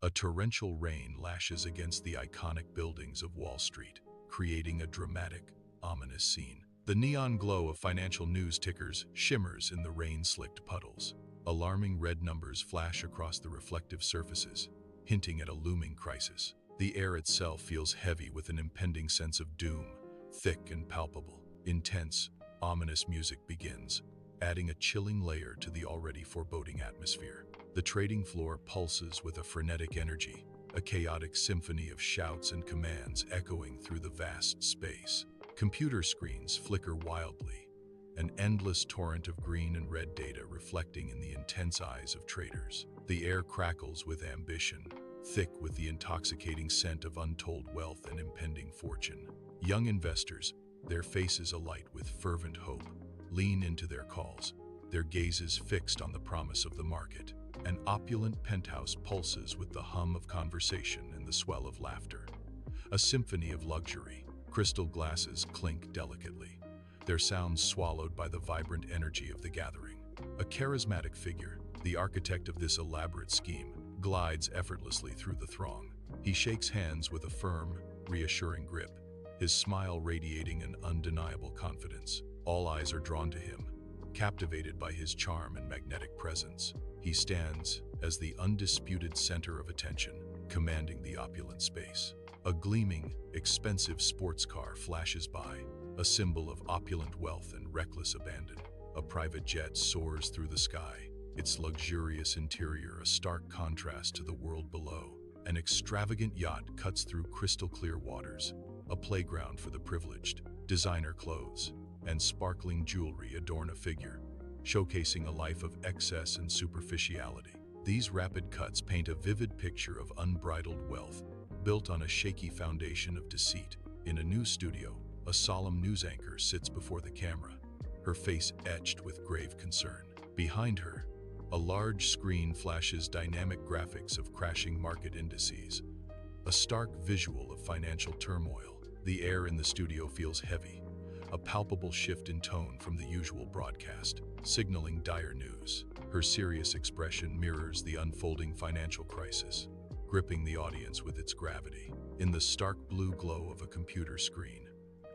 A torrential rain lashes against the iconic buildings of Wall Street, creating a dramatic, ominous scene. The neon glow of financial news tickers shimmers in the rain-slicked puddles. Alarming red numbers flash across the reflective surfaces, hinting at a looming crisis. The air itself feels heavy with an impending sense of doom, thick and palpable. Intense, ominous music begins, adding a chilling layer to the already foreboding atmosphere. The trading floor pulses with a frenetic energy, a chaotic symphony of shouts and commands echoing through the vast space. Computer screens flicker wildly, an endless torrent of green and red data reflecting in the intense eyes of traders. The air crackles with ambition, thick with the intoxicating scent of untold wealth and impending fortune. Young investors, their faces alight with fervent hope, lean into their calls, their gazes fixed on the promise of the market. An opulent penthouse pulses with the hum of conversation and the swell of laughter. A symphony of luxury, crystal glasses clink delicately, their sounds swallowed by the vibrant energy of the gathering. A charismatic figure, the architect of this elaborate scheme, glides effortlessly through the throng. He shakes hands with a firm, reassuring grip, his smile radiating an undeniable confidence. All eyes are drawn to him, captivated by his charm and magnetic presence. He stands as the undisputed center of attention, commanding the opulent space. A gleaming, expensive sports car flashes by, a symbol of opulent wealth and reckless abandon. A private jet soars through the sky, its luxurious interior a stark contrast to the world below. An extravagant yacht cuts through crystal-clear waters, a playground for the privileged. Designer clothes and sparkling jewelry adorn a figure, showcasing a life of excess and superficiality. These rapid cuts paint a vivid picture of unbridled wealth, built on a shaky foundation of deceit. In a news studio, a solemn news anchor sits before the camera, her face etched with grave concern. Behind her, a large screen flashes dynamic graphics of crashing market indices, a stark visual of financial turmoil. The air in the studio feels heavy, a palpable shift in tone from the usual broadcast, signaling dire news. Her serious expression mirrors the unfolding financial crisis, gripping the audience with its gravity. In the stark blue glow of a computer screen,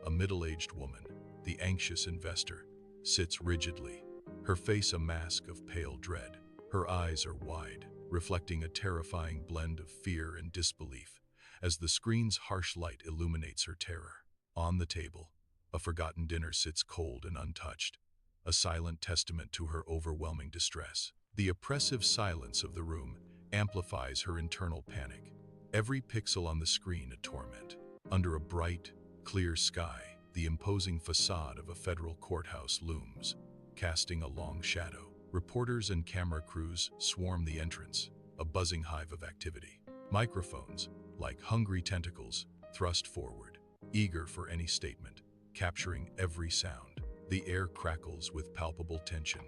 a middle-aged woman, the anxious investor, sits rigidly, her face a mask of pale dread. Her eyes are wide, reflecting a terrifying blend of fear and disbelief, as the screen's harsh light illuminates her terror. On the table, a forgotten dinner sits cold and untouched, a silent testament to her overwhelming distress. The oppressive silence of the room amplifies her internal panic, every pixel on the screen a torment. Under a bright, clear sky, the imposing facade of a federal courthouse looms, casting a long shadow. Reporters and camera crews swarm the entrance, a buzzing hive of activity. Microphones, like hungry tentacles, thrust forward, eager for any statement, capturing every sound. The air crackles with palpable tension,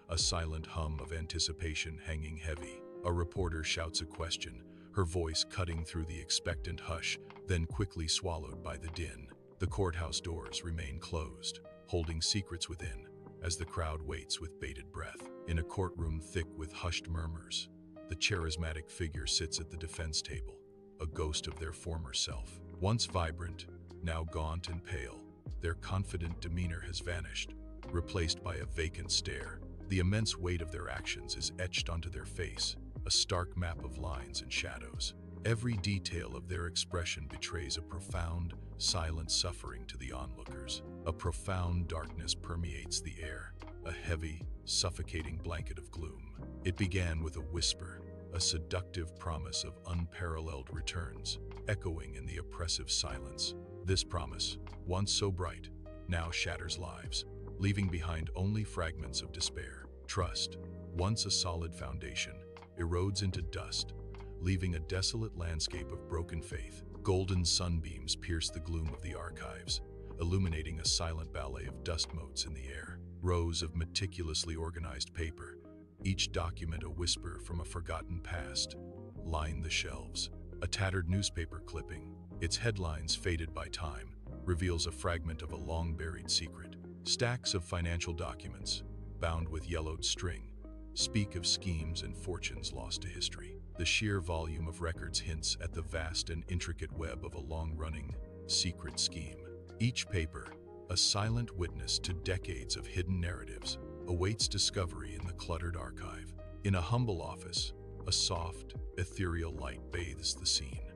a silent hum of anticipation hanging heavy. A reporter shouts a question, her voice cutting through the expectant hush, then quickly swallowed by the din. The courthouse doors remain closed, holding secrets within, as the crowd waits with bated breath. In a courtroom thick with hushed murmurs, the charismatic figure sits at the defense table, a ghost of their former self. Once vibrant, now gaunt and pale, their confident demeanor has vanished, replaced by a vacant stare. The immense weight of their actions is etched onto their face, a stark map of lines and shadows. Every detail of their expression betrays a profound, silent suffering to the onlookers. A profound darkness permeates the air, a heavy, suffocating blanket of gloom. It began with a whisper, a seductive promise of unparalleled returns, echoing in the oppressive silence. This promise, once so bright, now shatters lives, leaving behind only fragments of despair. Trust, once a solid foundation, erodes into dust, leaving a desolate landscape of broken faith. Golden sunbeams pierce the gloom of the archives, illuminating a silent ballet of dust motes in the air. Rows of meticulously organized paper, each document a whisper from a forgotten past, line the shelves. A tattered newspaper clipping, its headlines faded by time, reveals a fragment of a long-buried secret. Stacks of financial documents, bound with yellowed string, speak of schemes and fortunes lost to history. The sheer volume of records hints at the vast and intricate web of a long-running, secret scheme. Each paper, a silent witness to decades of hidden narratives, awaits discovery in the cluttered archive. In a humble office, a soft, ethereal light bathes the scene,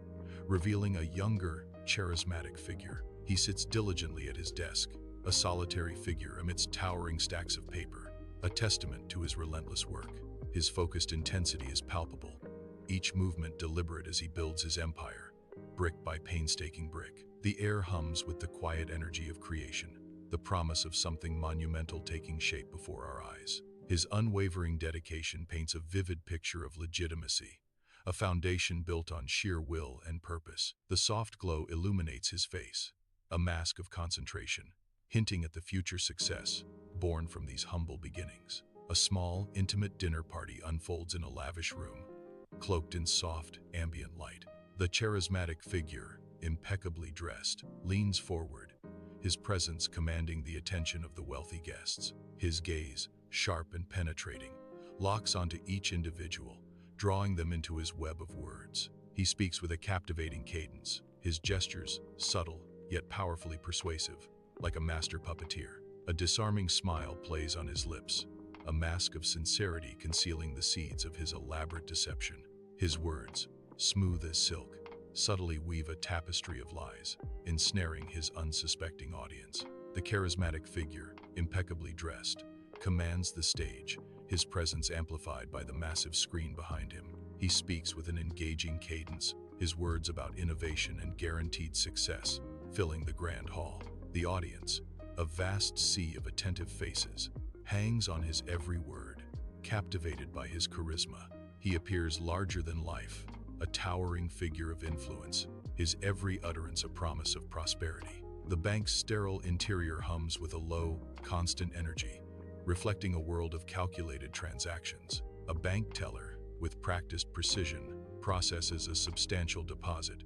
revealing a younger, charismatic figure. He sits diligently at his desk, a solitary figure amidst towering stacks of paper, a testament to his relentless work. His focused intensity is palpable, each movement deliberate as he builds his empire, brick by painstaking brick. The air hums with the quiet energy of creation, the promise of something monumental taking shape before our eyes. His unwavering dedication paints a vivid picture of legitimacy, a foundation built on sheer will and purpose. The soft glow illuminates his face, a mask of concentration, hinting at the future success born from these humble beginnings. A small, intimate dinner party unfolds in a lavish room, cloaked in soft, ambient light. The charismatic figure, impeccably dressed, leans forward, his presence commanding the attention of the wealthy guests. His gaze, sharp and penetrating, locks onto each individual, drawing them into his web of words. He speaks with a captivating cadence, his gestures subtle yet powerfully persuasive, like a master puppeteer. A disarming smile plays on his lips, a mask of sincerity concealing the seeds of his elaborate deception. His words, smooth as silk, subtly weave a tapestry of lies, ensnaring his unsuspecting audience. The charismatic figure, impeccably dressed, commands the stage, his presence amplified by the massive screen behind him. He speaks with an engaging cadence, his words about innovation and guaranteed success, filling the grand hall. The audience, a vast sea of attentive faces, hangs on his every word, captivated by his charisma. He appears larger than life, a towering figure of influence, his every utterance a promise of prosperity. The bank's sterile interior hums with a low, constant energy, reflecting a world of calculated transactions. A bank teller, with practiced precision, processes a substantial deposit,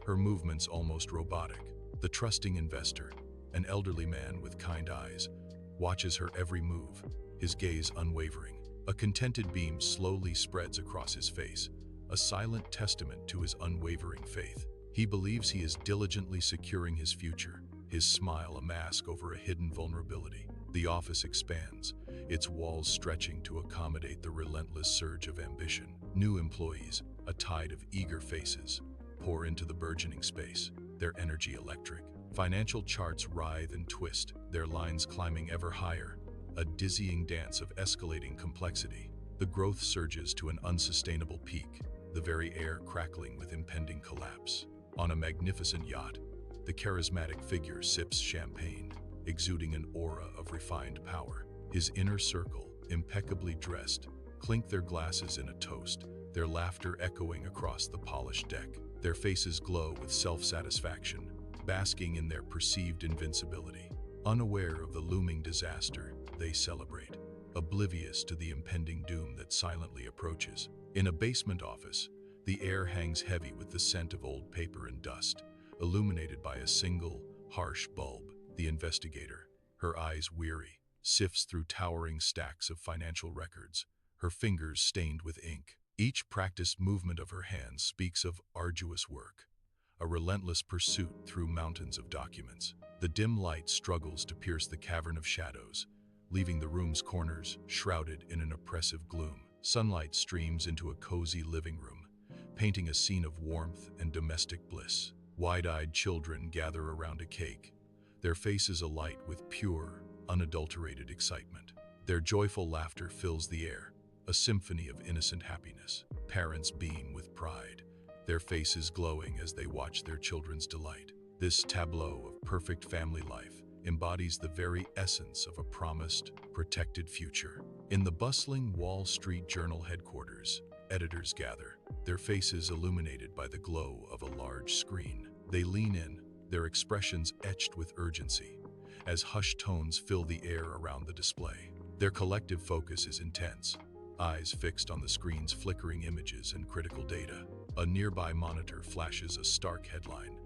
her movements almost robotic. The trusting investor, an elderly man with kind eyes, watches her every move, his gaze unwavering. A contented beam slowly spreads across his face, a silent testament to his unwavering faith. He believes he is diligently securing his future, his smile a mask over a hidden vulnerability. The office expands, its walls stretching to accommodate the relentless surge of ambition. New employees, a tide of eager faces, pour into the burgeoning space, their energy electric. Financial charts writhe and twist, their lines climbing ever higher, a dizzying dance of escalating complexity. The growth surges to an unsustainable peak, the very air crackling with impending collapse. On a magnificent yacht, the charismatic figure sips champagne, exuding an aura of refined power. His inner circle, impeccably dressed, clink their glasses in a toast, their laughter echoing across the polished deck. Their faces glow with self-satisfaction, basking in their perceived invincibility. Unaware of the looming disaster, they celebrate, oblivious to the impending doom that silently approaches. In a basement office, the air hangs heavy with the scent of old paper and dust, illuminated by a single, harsh bulb. The investigator, her eyes weary, sifts through towering stacks of financial records, her fingers stained with ink. Each practiced movement of her hands speaks of arduous work, a relentless pursuit through mountains of documents. The dim light struggles to pierce the cavern of shadows, leaving the room's corners shrouded in an oppressive gloom. Sunlight streams into a cozy living room, painting a scene of warmth and domestic bliss. Wide-eyed children gather around a cake, their faces alight with pure, unadulterated excitement. Their joyful laughter fills the air, a symphony of innocent happiness. Parents beam with pride, their faces glowing as they watch their children's delight. This tableau of perfect family life embodies the very essence of a promised, protected future. In the bustling Wall Street Journal headquarters, editors gather, their faces illuminated by the glow of a large screen. They lean in, their expressions etched with urgency, as hushed tones fill the air around the display. Their collective focus is intense, eyes fixed on the screen's flickering images and critical data. A nearby monitor flashes a stark headline,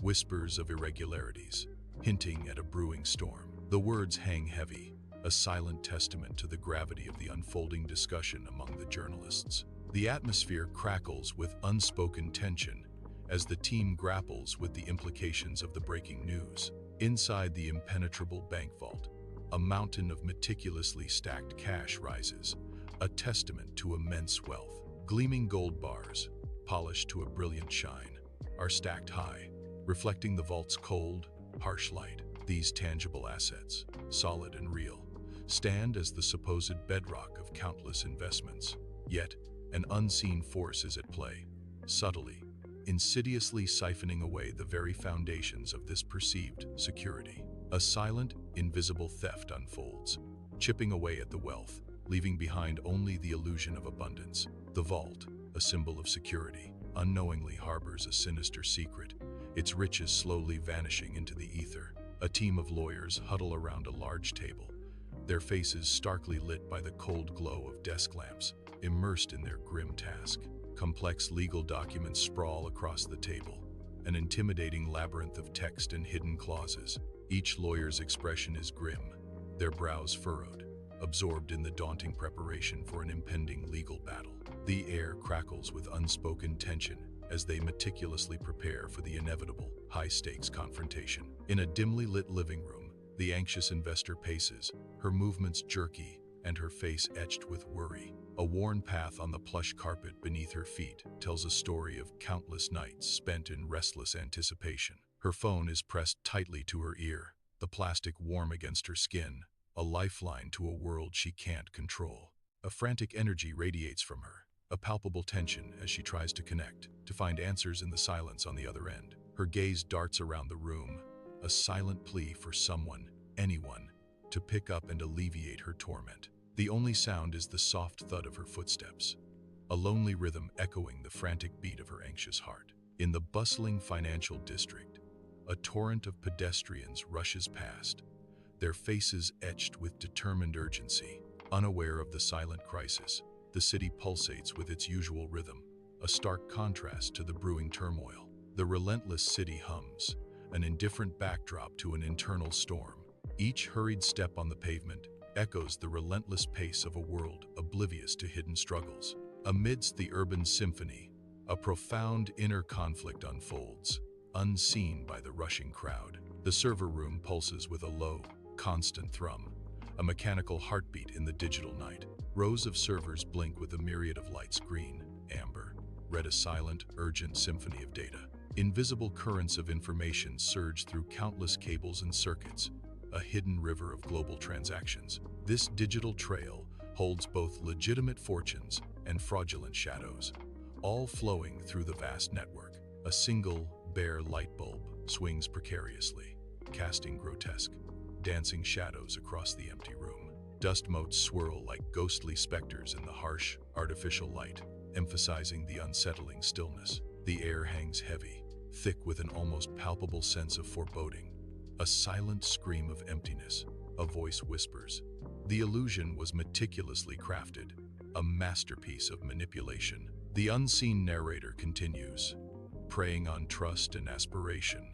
whispers of irregularities, hinting at a brewing storm. The words hang heavy, a silent testament to the gravity of the unfolding discussion among the journalists. The atmosphere crackles with unspoken tension as the team grapples with the implications of the breaking news. Inside the impenetrable bank vault, a mountain of meticulously stacked cash rises, a testament to immense wealth. Gleaming gold bars, polished to a brilliant shine, are stacked high, reflecting the vault's cold, harsh light. These tangible assets, solid and real, stand as the supposed bedrock of countless investments. Yet, an unseen force is at play, subtly, insidiously siphoning away the very foundations of this perceived security. A silent, invisible theft unfolds, chipping away at the wealth, leaving behind only the illusion of abundance. The vault, a symbol of security, unknowingly harbors a sinister secret, its riches slowly vanishing into the ether. A team of lawyers huddle around a large table, their faces starkly lit by the cold glow of desk lamps, immersed in their grim task. Complex legal documents sprawl across the table, an intimidating labyrinth of text and hidden clauses. Each lawyer's expression is grim, their brows furrowed, absorbed in the daunting preparation for an impending legal battle. The air crackles with unspoken tension as they meticulously prepare for the inevitable, high-stakes confrontation. In a dimly lit living room, the anxious investor paces, her movements jerky and her face etched with worry. A worn path on the plush carpet beneath her feet tells a story of countless nights spent in restless anticipation. Her phone is pressed tightly to her ear, the plastic warm against her skin, a lifeline to a world she can't control. A frantic energy radiates from her, a palpable tension as she tries to connect, to find answers in the silence on the other end. Her gaze darts around the room, a silent plea for someone, anyone, to pick up and alleviate her torment. The only sound is the soft thud of her footsteps, a lonely rhythm echoing the frantic beat of her anxious heart. In the bustling financial district, a torrent of pedestrians rushes past, their faces etched with determined urgency. Unaware of the silent crisis, the city pulsates with its usual rhythm, a stark contrast to the brewing turmoil. The relentless city hums, an indifferent backdrop to an internal storm. Each hurried step on the pavement echoes the relentless pace of a world oblivious to hidden struggles. Amidst the urban symphony, a profound inner conflict unfolds, unseen by the rushing crowd. The server room pulses with a low, constant thrum, a mechanical heartbeat in the digital night. Rows of servers blink with a myriad of lights: green, amber, red, a silent, urgent symphony of data. Invisible currents of information surge through countless cables and circuits, a hidden river of global transactions. This digital trail holds both legitimate fortunes and fraudulent shadows, all flowing through the vast network. A single, bare light bulb swings precariously, casting grotesque, dancing shadows across the empty room. Dust motes swirl like ghostly specters in the harsh, artificial light, emphasizing the unsettling stillness. The air hangs heavy, thick with an almost palpable sense of foreboding. A silent scream of emptiness, a voice whispers. The illusion was meticulously crafted, a masterpiece of manipulation. The unseen narrator continues, preying on trust and aspiration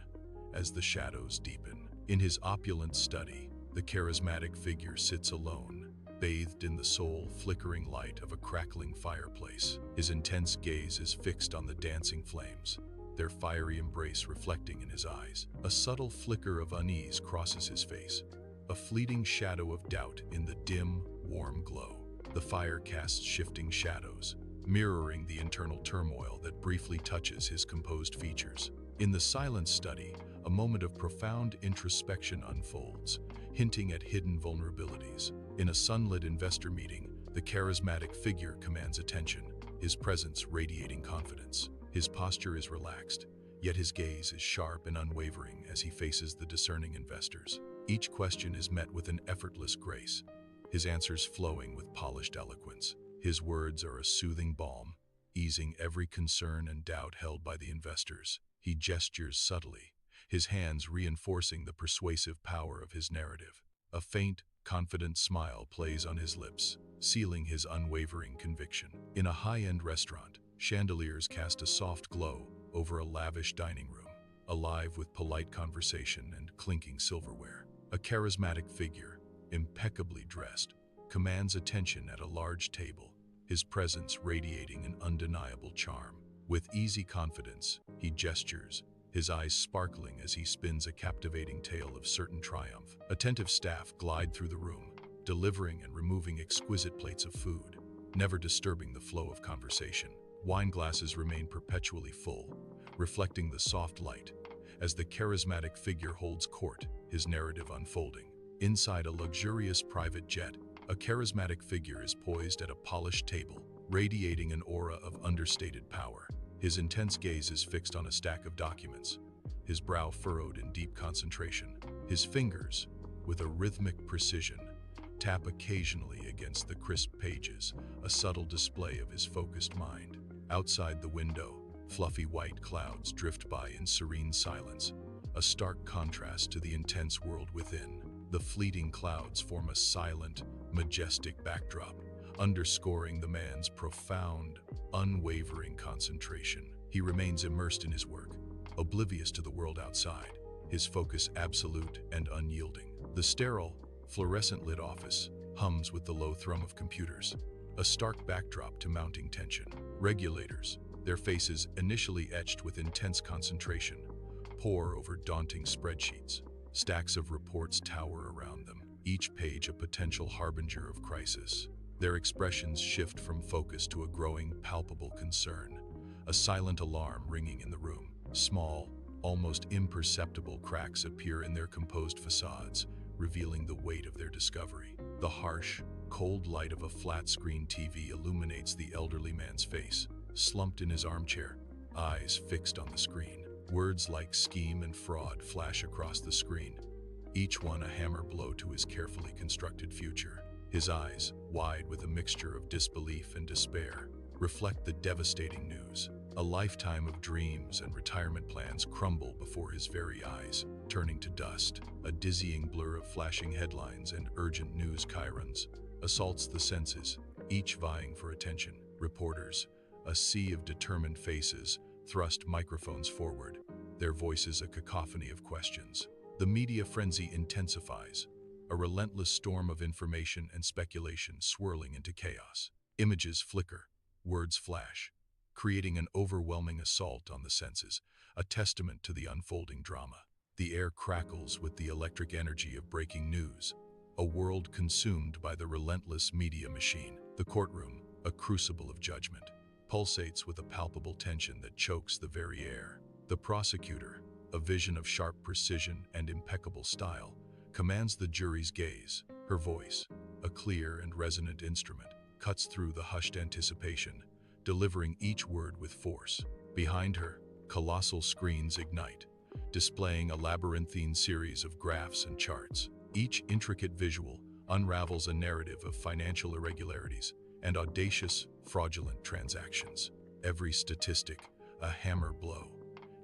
as the shadows deepen. In his opulent study, the charismatic figure sits alone, bathed in the soul-flickering light of a crackling fireplace. His intense gaze is fixed on the dancing flames, their fiery embrace reflecting in his eyes. A subtle flicker of unease crosses his face, a fleeting shadow of doubt in the dim, warm glow. The fire casts shifting shadows, mirroring the internal turmoil that briefly touches his composed features. In the silent study, a moment of profound introspection unfolds, hinting at hidden vulnerabilities. In a sunlit investor meeting, the charismatic figure commands attention, his presence radiating confidence. His posture is relaxed, yet his gaze is sharp and unwavering as he faces the discerning investors. Each question is met with an effortless grace, his answers flowing with polished eloquence. His words are a soothing balm, easing every concern and doubt held by the investors. He gestures subtly, his hands reinforcing the persuasive power of his narrative. A faint, confident smile plays on his lips, sealing his unwavering conviction. In a high-end restaurant, chandeliers cast a soft glow over a lavish dining room, alive with polite conversation and clinking silverware. A charismatic figure, impeccably dressed, commands attention at a large table, his presence radiating an undeniable charm. With easy confidence, he gestures, his eyes sparkling as he spins a captivating tale of certain triumph. Attentive staff glide through the room, delivering and removing exquisite plates of food, never disturbing the flow of conversation. Wine glasses remain perpetually full, reflecting the soft light, as the charismatic figure holds court, his narrative unfolding. Inside a luxurious private jet, a charismatic figure is poised at a polished table, radiating an aura of understated power. His intense gaze is fixed on a stack of documents, his brow furrowed in deep concentration. His fingers, with a rhythmic precision, tap occasionally against the crisp pages, a subtle display of his focused mind. Outside the window, fluffy white clouds drift by in serene silence, a stark contrast to the intense world within. The fleeting clouds form a silent, majestic backdrop, underscoring the man's profound, unwavering concentration. He remains immersed in his work, oblivious to the world outside, his focus absolute and unyielding. The sterile, fluorescent-lit office hums with the low thrum of computers, a stark backdrop to mounting tension. Regulators, their faces initially etched with intense concentration, pore over daunting spreadsheets. Stacks of reports tower around them, each page a potential harbinger of crisis. Their expressions shift from focus to a growing, palpable concern, a silent alarm ringing in the room. Small, almost imperceptible cracks appear in their composed facades, revealing the weight of their discovery. The harsh, cold light of a flat-screen TV illuminates the elderly man's face, slumped in his armchair, eyes fixed on the screen. Words like scheme and fraud flash across the screen, each one a hammer blow to his carefully constructed future. His eyes, wide with a mixture of disbelief and despair, reflect the devastating news. A lifetime of dreams and retirement plans crumble before his very eyes, turning to dust. A dizzying blur of flashing headlines and urgent news chyrons assaults the senses, each vying for attention. Reporters, a sea of determined faces, thrust microphones forward, their voices a cacophony of questions. The media frenzy intensifies, a relentless storm of information and speculation swirling into chaos. Images flicker, words flash, creating an overwhelming assault on the senses, a testament to the unfolding drama. The air crackles with the electric energy of breaking news, a world consumed by the relentless media machine. The courtroom, a crucible of judgment, pulsates with a palpable tension that chokes the very air. The prosecutor, a vision of sharp precision and impeccable style, commands the jury's gaze. Her voice, a clear and resonant instrument, cuts through the hushed anticipation, delivering each word with force. Behind her, colossal screens ignite, displaying a labyrinthine series of graphs and charts. Each intricate visual unravels a narrative of financial irregularities and audacious, fraudulent transactions. Every statistic, a hammer blow.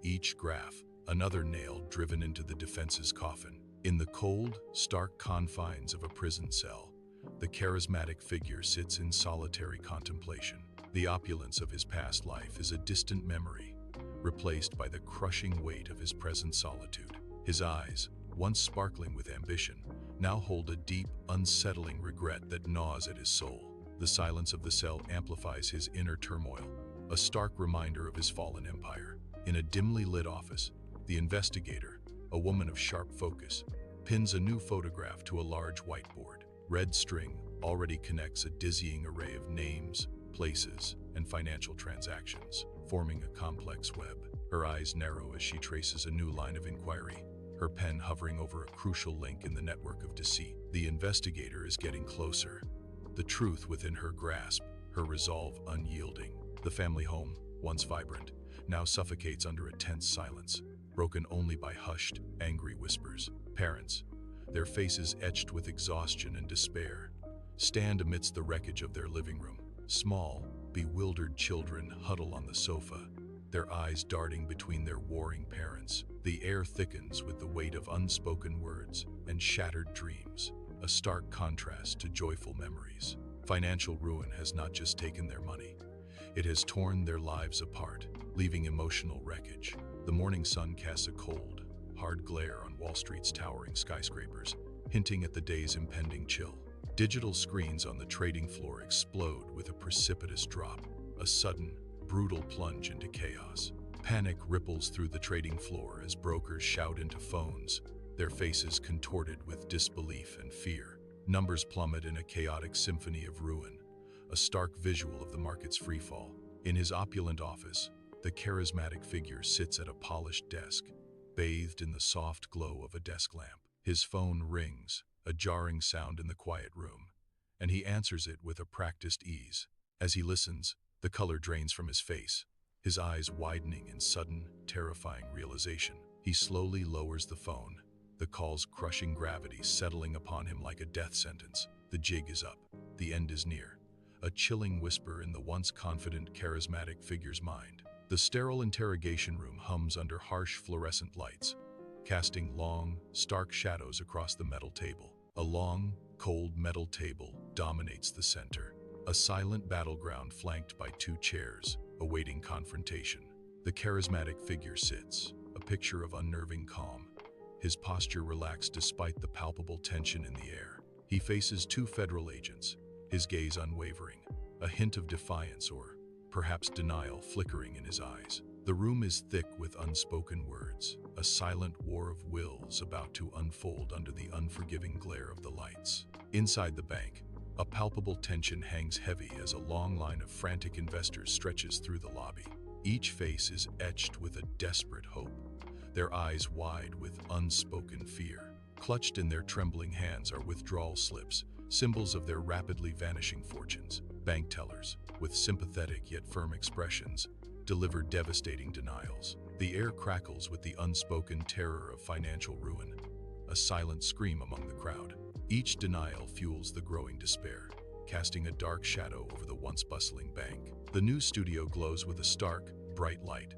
Each graph, another nail driven into the defense's coffin. In the cold, stark confines of a prison cell, the charismatic figure sits in solitary contemplation. The opulence of his past life is a distant memory, replaced by the crushing weight of his present solitude. His eyes, once sparkling with ambition, now hold a deep, unsettling regret that gnaws at his soul. The silence of the cell amplifies his inner turmoil, a stark reminder of his fallen empire. In a dimly lit office, the investigator, a woman of sharp focus, pins a new photograph to a large whiteboard. Red string already connects a dizzying array of names, places, and financial transactions, forming a complex web. Her eyes narrow as she traces a new line of inquiry, her pen hovering over a crucial link in the network of deceit. The investigator is getting closer, the truth within her grasp, her resolve unyielding. The family home, once vibrant, now suffocates under a tense silence, broken only by hushed, angry whispers. Parents, their faces etched with exhaustion and despair, stand amidst the wreckage of their living room. Small, bewildered children huddle on the sofa, their eyes darting between their warring parents. The air thickens with the weight of unspoken words and shattered dreams, a stark contrast to joyful memories. Financial ruin has not just taken their money, it has torn their lives apart, leaving emotional wreckage. The morning sun casts a cold, hard glare on Wall Street's towering skyscrapers, hinting at the day's impending chill. Digital screens on the trading floor explode with a precipitous drop, a sudden, brutal plunge into chaos. Panic ripples through the trading floor as brokers shout into phones, their faces contorted with disbelief and fear. Numbers plummet in a chaotic symphony of ruin, a stark visual of the market's freefall. In his opulent office, the charismatic figure sits at a polished desk, bathed in the soft glow of a desk lamp. His phone rings, a jarring sound in the quiet room, and he answers it with a practiced ease. As he listens, the color drains from his face, his eyes widening in sudden, terrifying realization. He slowly lowers the phone, the call's crushing gravity settling upon him like a death sentence. The jig is up. The end is near. A chilling whisper in the once confident, charismatic figure's mind. The sterile interrogation room hums under harsh fluorescent lights, casting long, stark shadows across the metal table. A long, cold metal table dominates the center, a silent battleground flanked by two chairs, awaiting confrontation. The charismatic figure sits, a picture of unnerving calm, his posture relaxed despite the palpable tension in the air. He faces two federal agents, his gaze unwavering, a hint of defiance or perhaps denial flickering in his eyes. The room is thick with unspoken words, a silent war of wills about to unfold under the unforgiving glare of the lights. Inside the bank, a palpable tension hangs heavy as a long line of frantic investors stretches through the lobby. Each face is etched with a desperate hope, their eyes wide with unspoken fear. Clutched in their trembling hands are withdrawal slips, symbols of their rapidly vanishing fortunes. Bank tellers, with sympathetic yet firm expressions, deliver devastating denials. The air crackles with the unspoken terror of financial ruin, a silent scream among the crowd. Each denial fuels the growing despair, casting a dark shadow over the once bustling bank. The news studio glows with a stark, bright light,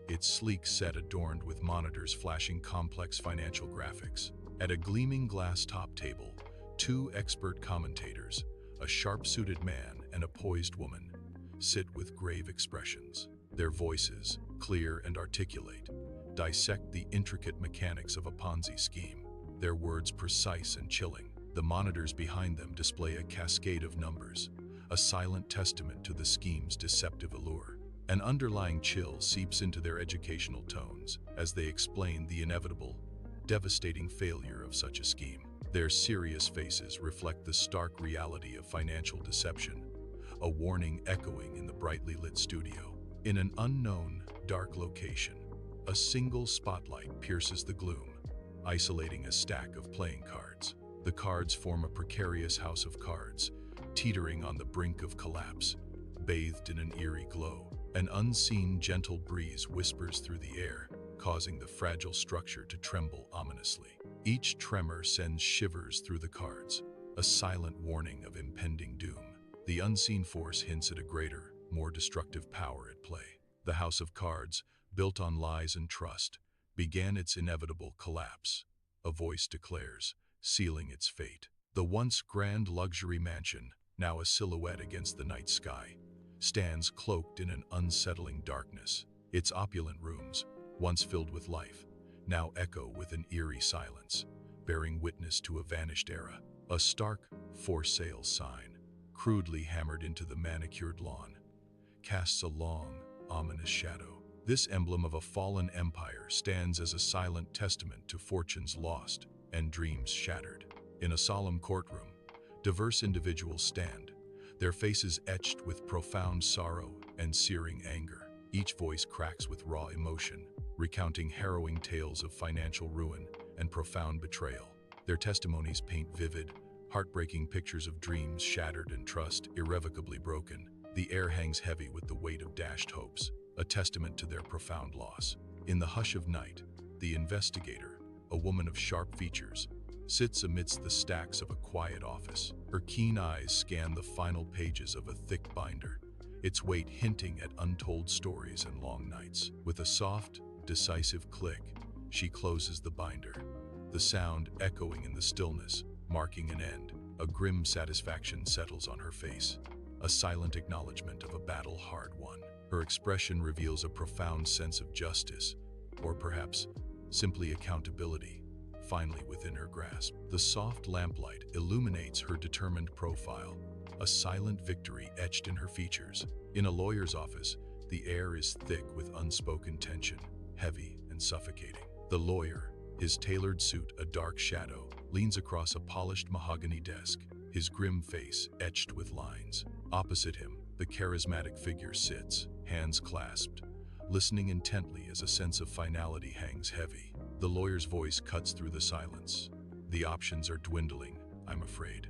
its sleek set adorned with monitors flashing complex financial graphics. At a gleaming glass top table, two expert commentators, a sharp-suited man and a poised woman, sit with grave expressions. Their voices, clear and articulate, dissect the intricate mechanics of a Ponzi scheme, their words precise and chilling. The monitors behind them display a cascade of numbers, a silent testament to the scheme's deceptive allure. An underlying chill seeps into their educational tones as they explain the inevitable, devastating failure of such a scheme. Their serious faces reflect the stark reality of financial deception, a warning echoing in the brightly lit studio. In an unknown, dark location, a single spotlight pierces the gloom, isolating a stack of playing cards. The cards form a precarious house of cards, teetering on the brink of collapse, bathed in an eerie glow. An unseen, gentle breeze whispers through the air, causing the fragile structure to tremble ominously. Each tremor sends shivers through the cards, a silent warning of impending doom. The unseen force hints at a greater, more destructive power at play. The house of cards, built on lies and trust, began its inevitable collapse, a voice declares, sealing its fate. The once grand luxury mansion, now a silhouette against the night sky, stands cloaked in an unsettling darkness. Its opulent rooms, once filled with life, now echo with an eerie silence, bearing witness to a vanished era. A stark "for sale" sign, crudely hammered into the manicured lawn, casts a long, ominous shadow. This emblem of a fallen empire stands as a silent testament to fortunes lost and dreams shattered. In a solemn courtroom, diverse individuals stand, their faces etched with profound sorrow and searing anger. Each voice cracks with raw emotion, recounting harrowing tales of financial ruin and profound betrayal. Their testimonies paint vivid, heartbreaking pictures of dreams shattered and trust irrevocably broken. The air hangs heavy with the weight of dashed hopes, a testament to their profound loss. In the hush of night, the investigator, a woman of sharp features, sits amidst the stacks of a quiet office. Her keen eyes scan the final pages of a thick binder, its weight hinting at untold stories and long nights. With a soft, decisive click, she closes the binder, the sound echoing in the stillness, marking an end. A grim satisfaction settles on her face, a silent acknowledgement of a battle hard won. Her expression reveals a profound sense of justice, or perhaps simply accountability, finally within her grasp. The soft lamplight illuminates her determined profile, a silent victory etched in her features. In a lawyer's office, the air is thick with unspoken tension, heavy and suffocating. The lawyer, his tailored suit a dark shadow, leans across a polished mahogany desk, his grim face etched with lines. Opposite him, the charismatic figure sits, hands clasped, listening intently as a sense of finality hangs heavy. The lawyer's voice cuts through the silence. The options are dwindling, I'm afraid.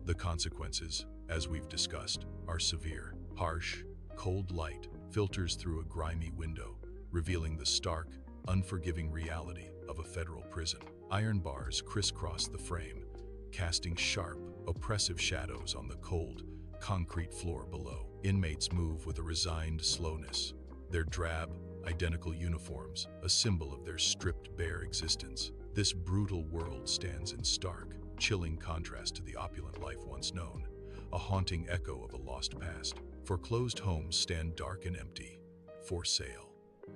The consequences, as we've discussed, are severe. Harsh, cold light filters through a grimy window, revealing the stark, unforgiving reality of a federal prison. Iron bars crisscross the frame, casting sharp, oppressive shadows on the cold, concrete floor below. Inmates move with a resigned slowness, their drab, identical uniforms a symbol of their stripped bare existence. This brutal world stands in stark, chilling contrast to the opulent life once known, a haunting echo of a lost past. Foreclosed homes stand dark and empty, for sale.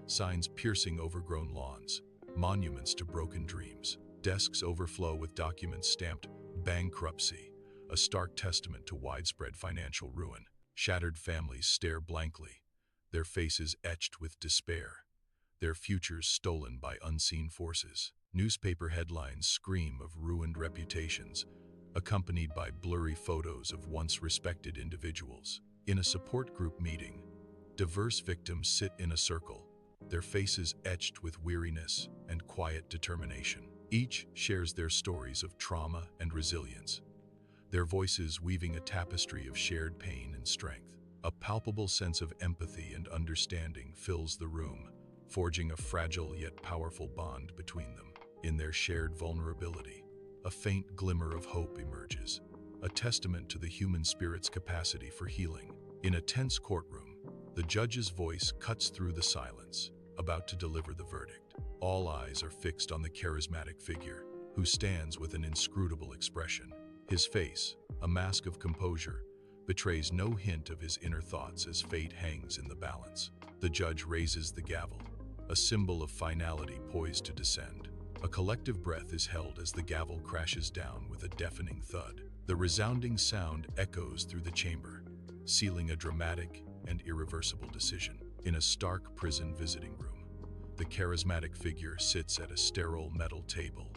Signs piercing overgrown lawns, monuments to broken dreams. Desks overflow with documents stamped bankruptcy, a stark testament to widespread financial ruin. Shattered families stare blankly, their faces etched with despair, their futures stolen by unseen forces. Newspaper headlines scream of ruined reputations, accompanied by blurry photos of once respected individuals. In a support group meeting, diverse victims sit in a circle, their faces etched with weariness and quiet determination. Each shares their stories of trauma and resilience, their voices weaving a tapestry of shared pain and strength. A palpable sense of empathy and understanding fills the room, forging a fragile yet powerful bond between them. In their shared vulnerability, a faint glimmer of hope emerges, a testament to the human spirit's capacity for healing. In a tense courtroom, the judge's voice cuts through the silence, about to deliver the verdict. All eyes are fixed on the charismatic figure, who stands with an inscrutable expression. His face, a mask of composure, betrays no hint of his inner thoughts as fate hangs in the balance. The judge raises the gavel, a symbol of finality poised to descend. A collective breath is held as the gavel crashes down with a deafening thud. The resounding sound echoes through the chamber, sealing a dramatic and irreversible decision. In a stark prison visiting room, the charismatic figure sits at a sterile metal table,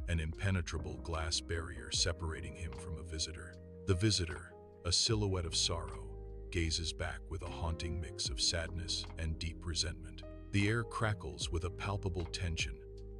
an impenetrable glass barrier separating him from a visitor. The visitor, a silhouette of sorrow, gazes back with a haunting mix of sadness and deep resentment. The air crackles with a palpable tension,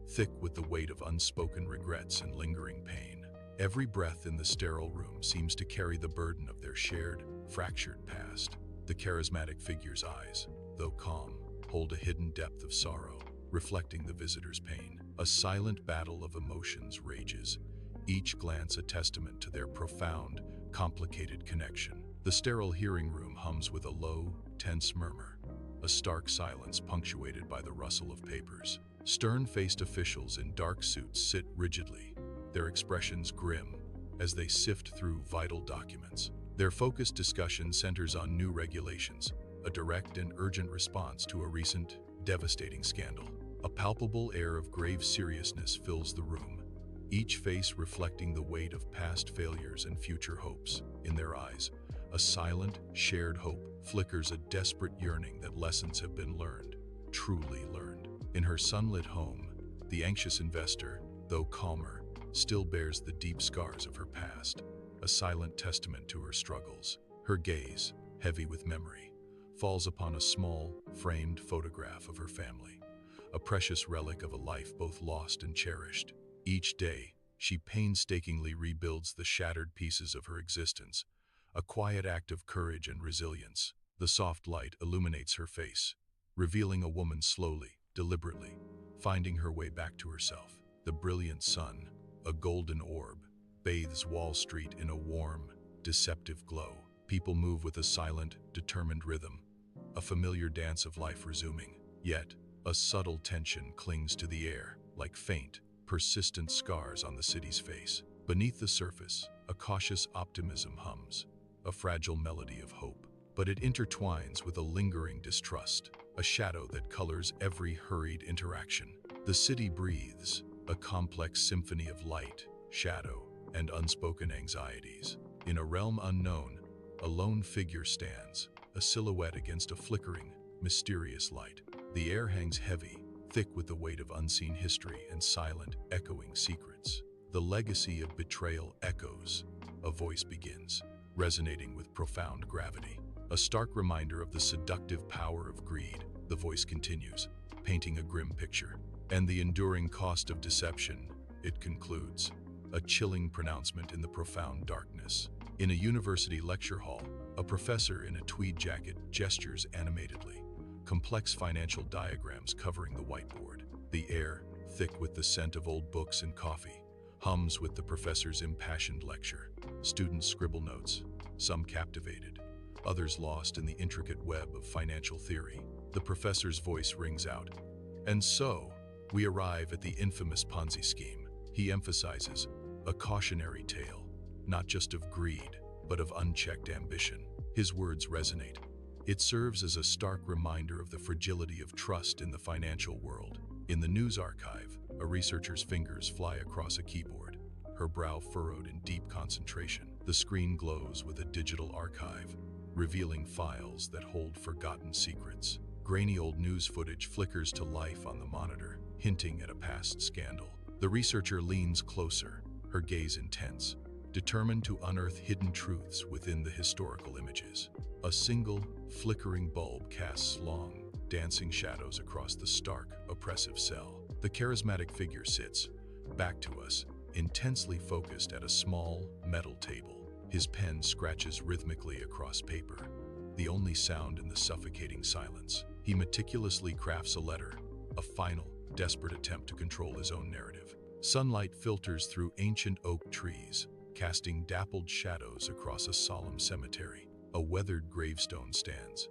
thick with the weight of unspoken regrets and lingering pain. Every breath in the sterile room seems to carry the burden of their shared, fractured past. The charismatic figure's eyes, though calm, hold a hidden depth of sorrow, reflecting the visitor's pain. A silent battle of emotions rages, each glance a testament to their profound, complicated connection. The sterile hearing room hums with a low, tense murmur, a stark silence punctuated by the rustle of papers. Stern-faced officials in dark suits sit rigidly, their expressions grim as they sift through vital documents. Their focused discussion centers on new regulations, a direct and urgent response to a recent, devastating scandal. A palpable air of grave seriousness fills the room, each face reflecting the weight of past failures and future hopes. In their eyes, a silent, shared hope flickers, a desperate yearning that lessons have been learned, truly learned. In her sunlit home, the anxious investor, though calmer, still bears the deep scars of her past, a silent testament to her struggles. Her gaze, heavy with memory, falls upon a small, framed photograph of her family, a precious relic of a life both lost and cherished. Each day, she painstakingly rebuilds the shattered pieces of her existence, a quiet act of courage and resilience. The soft light illuminates her face, revealing a woman slowly, deliberately, finding her way back to herself. The brilliant sun, a golden orb, bathes Wall Street in a warm, deceptive glow. People move with a silent, determined rhythm, a familiar dance of life resuming. Yet, a subtle tension clings to the air, like faint, persistent scars on the city's face. Beneath the surface, a cautious optimism hums, a fragile melody of hope. But it intertwines with a lingering distrust, a shadow that colors every hurried interaction. The city breathes, a complex symphony of light, shadow, and unspoken anxieties. In a realm unknown, a lone figure stands, a silhouette against a flickering, mysterious light. The air hangs heavy, thick with the weight of unseen history and silent, echoing secrets. The legacy of betrayal echoes. A voice begins, resonating with profound gravity. A stark reminder of the seductive power of greed, the voice continues, painting a grim picture. And the enduring cost of deception, it concludes. A chilling pronouncement in the profound darkness. In a university lecture hall, a professor in a tweed jacket gestures animatedly, complex financial diagrams covering the whiteboard. The air, thick with the scent of old books and coffee, hums with the professor's impassioned lecture. Students scribble notes, some captivated, others lost in the intricate web of financial theory. The professor's voice rings out. And so, we arrive at the infamous Ponzi scheme. He emphasizes, a cautionary tale, not just of greed, but of unchecked ambition. His words resonate. It serves as a stark reminder of the fragility of trust in the financial world. In the news archive, a researcher's fingers fly across a keyboard, her brow furrowed in deep concentration. The screen glows with a digital archive, revealing files that hold forgotten secrets. Grainy old news footage flickers to life on the monitor, hinting at a past scandal. The researcher leans closer, her gaze intense, determined to unearth hidden truths within the historical images. A single, flickering bulb casts long, dancing shadows across the stark, oppressive cell. The charismatic figure sits, back to us, intensely focused at a small, metal table. His pen scratches rhythmically across paper, the only sound in the suffocating silence. He meticulously crafts a letter, a final, desperate attempt to control his own narrative. Sunlight filters through ancient oak trees, casting dappled shadows across a solemn cemetery. A weathered gravestone stands,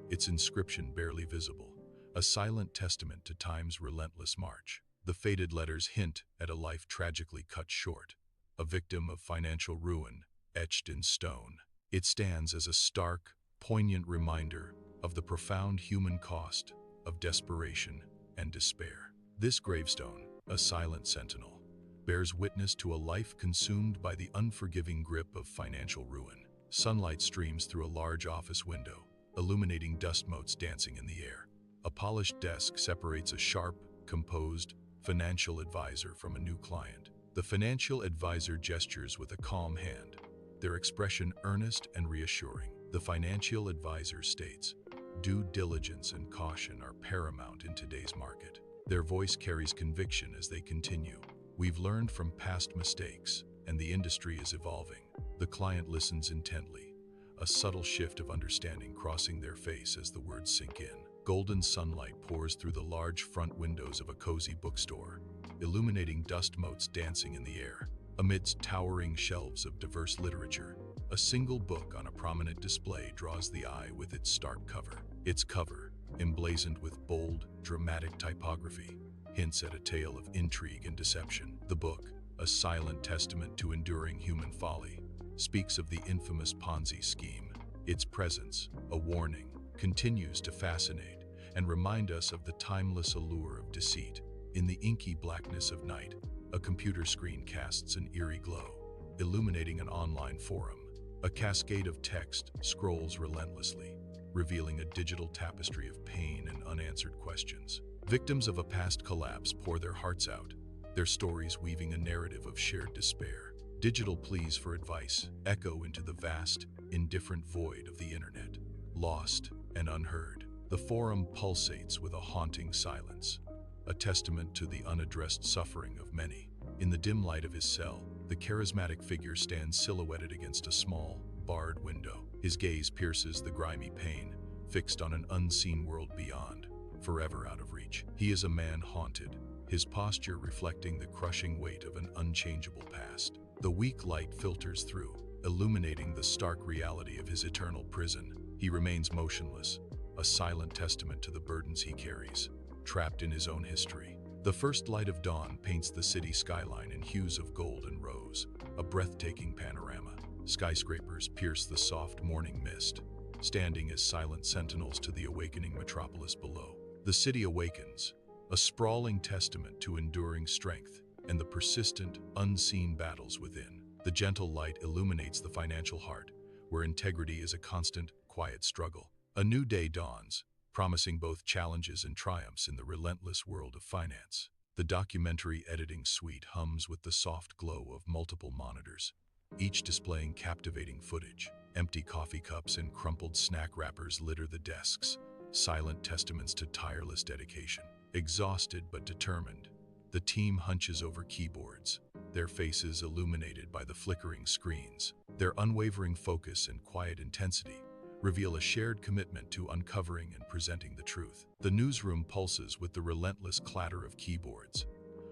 its inscription barely visible, a silent testament to time's relentless march. The faded letters hint at a life tragically cut short, a victim of financial ruin, etched in stone. It stands as a stark, poignant reminder of the profound human cost of desperation and despair. This gravestone, a silent sentinel, bears witness to a life consumed by the unforgiving grip of financial ruin. Sunlight streams through a large office window, illuminating dust motes dancing in the air. A polished desk separates a sharp, composed financial advisor from a new client. The financial advisor gestures with a calm hand, their expression earnest and reassuring. The financial advisor states, "Due diligence and caution are paramount in today's market." Their voice carries conviction as they continue. "We've learned from past mistakes, and the industry is evolving." The client listens intently, a subtle shift of understanding crossing their face as the words sink in. Golden sunlight pours through the large front windows of a cozy bookstore, illuminating dust motes dancing in the air. Amidst towering shelves of diverse literature, a single book on a prominent display draws the eye with its stark cover. Its cover, emblazoned with bold, dramatic typography, hints at a tale of intrigue and deception. The book, a silent testament to enduring human folly, speaks of the infamous Ponzi scheme. Its presence, a warning, continues to fascinate and remind us of the timeless allure of deceit. In the inky blackness of night, a computer screen casts an eerie glow, illuminating an online forum. A cascade of text scrolls relentlessly, revealing a digital tapestry of pain and unanswered questions. Victims of a past collapse pour their hearts out, their stories weaving a narrative of shared despair. Digital pleas for advice echo into the vast, indifferent void of the internet, lost and unheard. The forum pulsates with a haunting silence, a testament to the unaddressed suffering of many. In the dim light of his cell, the charismatic figure stands silhouetted against a small, barred window. His gaze pierces the grimy pane, fixed on an unseen world beyond, forever out of reach. He is a man haunted, his posture reflecting the crushing weight of an unchangeable past. The weak light filters through, illuminating the stark reality of his eternal prison. He remains motionless, a silent testament to the burdens he carries, trapped in his own history. The first light of dawn paints the city skyline in hues of gold and rose, a breathtaking panorama. Skyscrapers pierce the soft morning mist, standing as silent sentinels to the awakening metropolis below. The city awakens, a sprawling testament to enduring strength, and the persistent, unseen battles within. The gentle light illuminates the financial heart, where integrity is a constant, quiet struggle. A new day dawns, promising both challenges and triumphs in the relentless world of finance. The documentary editing suite hums with the soft glow of multiple monitors, each displaying captivating footage. Empty coffee cups and crumpled snack wrappers litter the desks, silent testaments to tireless dedication. Exhausted but determined, the team hunches over keyboards, their faces illuminated by the flickering screens. Their unwavering focus and quiet intensity reveal a shared commitment to uncovering and presenting the truth. The newsroom pulses with the relentless clatter of keyboards,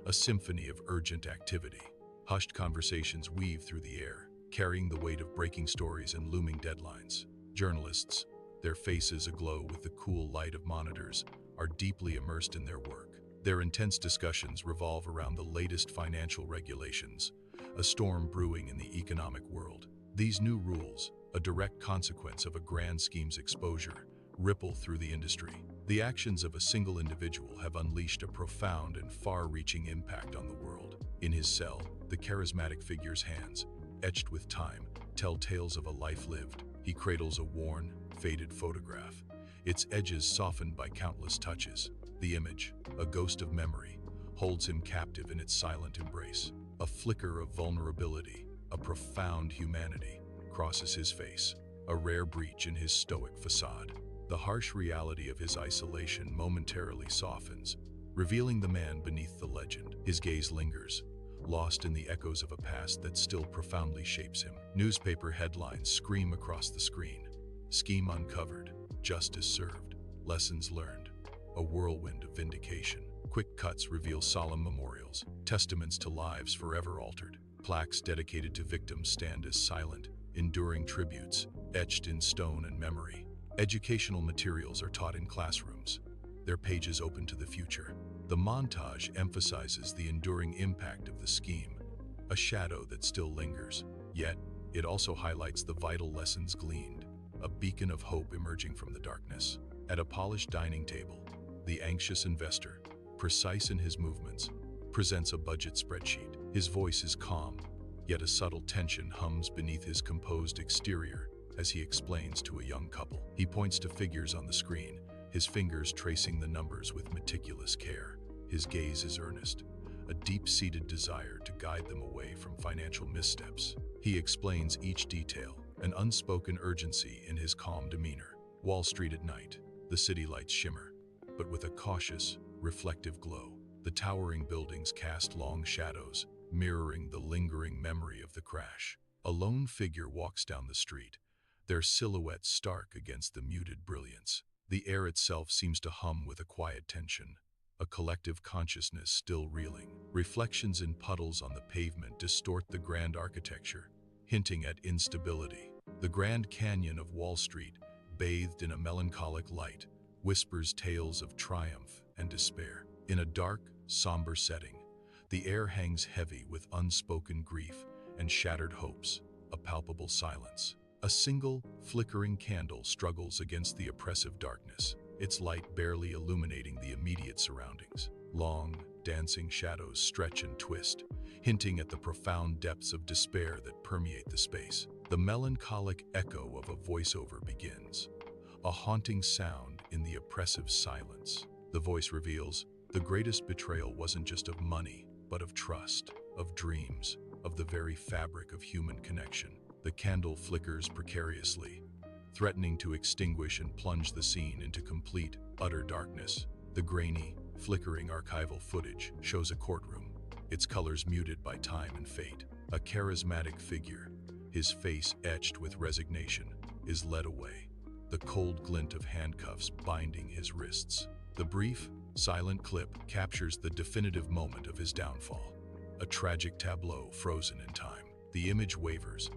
a symphony of urgent activity. Hushed conversations weave through the air, carrying the weight of breaking stories and looming deadlines. Journalists, their faces aglow with the cool light of monitors, are deeply immersed in their work. Their intense discussions revolve around the latest financial regulations, a storm brewing in the economic world. These new rules, a direct consequence of a grand scheme's exposure, ripple through the industry. The actions of a single individual have unleashed a profound and far-reaching impact on the world. In his cell, the charismatic figure's hands, etched with time, tell tales of a life lived. He cradles a worn, faded photograph, its edges softened by countless touches. The image, a ghost of memory, holds him captive in its silent embrace. A flicker of vulnerability, a profound humanity, crosses his face, a rare breach in his stoic facade. The harsh reality of his isolation momentarily softens, revealing the man beneath the legend. His gaze lingers, lost in the echoes of a past that still profoundly shapes him. Newspaper headlines scream across the screen. Scheme uncovered, justice served, lessons learned, a whirlwind of vindication. Quick cuts reveal solemn memorials, testaments to lives forever altered. Plaques dedicated to victims stand as silent, enduring tributes, etched in stone and memory. Educational materials are taught in classrooms, their pages open to the future. The montage emphasizes the enduring impact of the scheme, a shadow that still lingers. Yet, it also highlights the vital lessons gleaned, a beacon of hope emerging from the darkness. At a polished dining table, the anxious investor, precise in his movements, presents a budget spreadsheet. His voice is calm, yet a subtle tension hums beneath his composed exterior as he explains to a young couple. He points to figures on the screen, his fingers tracing the numbers with meticulous care. His gaze is earnest, a deep-seated desire to guide them away from financial missteps. He explains each detail, an unspoken urgency in his calm demeanor. Wall Street at night, the city lights shimmer, but with a cautious, reflective glow. The towering buildings cast long shadows, mirroring the lingering memory of the crash. A lone figure walks down the street, their silhouette stark against the muted brilliance. The air itself seems to hum with a quiet tension, a collective consciousness still reeling. Reflections in puddles on the pavement distort the grand architecture, hinting at instability. The Grand Canyon of Wall Street, bathed in a melancholic light, whispers tales of triumph and despair. In a dark, somber setting, the air hangs heavy with unspoken grief and shattered hopes, a palpable silence. A single, flickering candle struggles against the oppressive darkness, its light barely illuminating the immediate surroundings. Long, dancing shadows stretch and twist, hinting at the profound depths of despair that permeate the space. The melancholic echo of a voiceover begins, a haunting sound in the oppressive silence. The voice reveals, the greatest betrayal wasn't just of money, but of trust, of dreams, of the very fabric of human connection. The candle flickers precariously, threatening to extinguish and plunge the scene into complete, utter darkness. The grainy, flickering archival footage shows a courtroom, its colors muted by time and fate. A charismatic figure, his face etched with resignation, is led away, the cold glint of handcuffs binding his wrists. The brief, silent clip captures the definitive moment of his downfall, a tragic tableau frozen in time. The image wavers,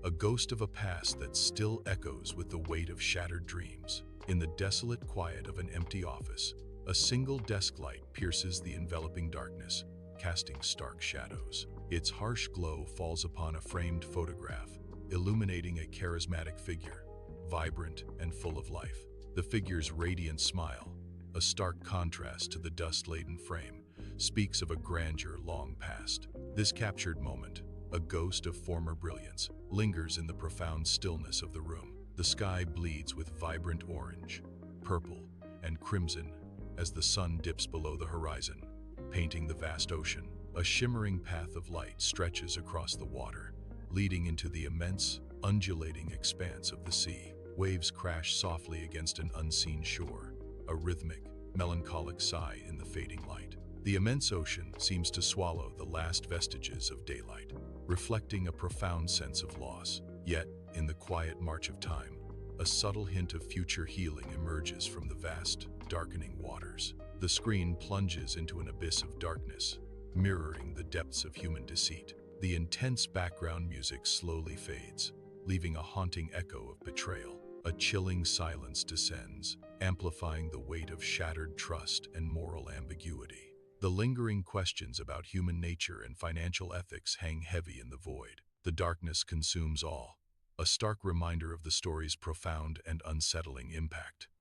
a ghost of a past that still echoes with the weight of shattered dreams. In the desolate quiet of an empty office, a single desk light pierces the enveloping darkness, casting stark shadows. Its harsh glow falls upon a framed photograph, illuminating a charismatic figure, vibrant and full of life. The figure's radiant smile, a stark contrast to the dust-laden frame, speaks of a grandeur long past. This captured moment, a ghost of former brilliance, lingers in the profound stillness of the room. The sky bleeds with vibrant orange, purple, and crimson as the sun dips below the horizon, painting the vast ocean. A shimmering path of light stretches across the water, leading into the immense, undulating expanse of the sea. Waves crash softly against an unseen shore, a rhythmic, melancholic sigh in the fading light. The immense ocean seems to swallow the last vestiges of daylight, reflecting a profound sense of loss. Yet, in the quiet march of time, a subtle hint of future healing emerges from the vast, darkening waters. The screen plunges into an abyss of darkness, mirroring the depths of human deceit. The intense background music slowly fades, leaving a haunting echo of betrayal. A chilling silence descends, amplifying the weight of shattered trust and moral ambiguity. The lingering questions about human nature and financial ethics hang heavy in the void. The darkness consumes all, a stark reminder of the story's profound and unsettling impact.